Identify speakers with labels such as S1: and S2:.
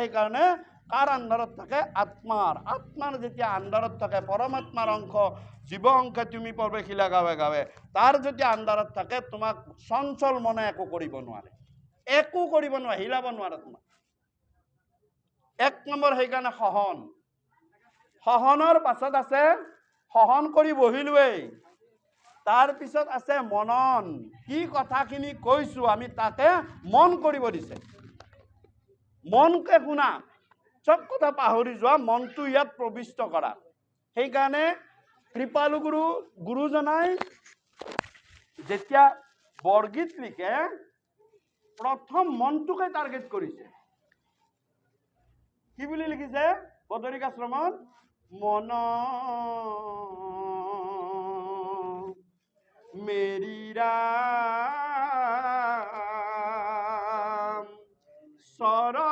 S1: সেইকাৰণে কাৰ আন্ধাৰত থাকে? আত্মাৰ যেতিয়া আন্ধাৰত থাকে, পৰমাত্মাৰ অংশ জীৱ অংশে তুমি প্ৰৱেশিলা গাৱে গাৱে, তাৰ যেতিয়া আন্ধাৰত থাকে তোমাক চঞ্চল মনে একো কৰিব নোৱাৰে, হিলাব নোৱাৰে তোমাক। 1 নম্বৰ সেইকাৰণে সহনৰ পাছত আছে, সহন কৰি বহিলোৱেই, তাৰ পিছত আছে মনন। কি কথাখিনি কৈছো আমি তাতে মন কৰিব দিছে। মনকে শুনা, চব কথা পাহৰি যোৱা, মনটো ইয়াত প্ৰবিষ্ট কৰা। সেইকাৰণে কৃপালু গুৰুজনাই যেতিয়া বৰগীত লিখে প্ৰথম মনটোকে টাৰ্গেট কৰিছে। কি বুলি লিখিছে বদৰিকাশ্ৰমত? মন মেৰি ৰাম চৰণ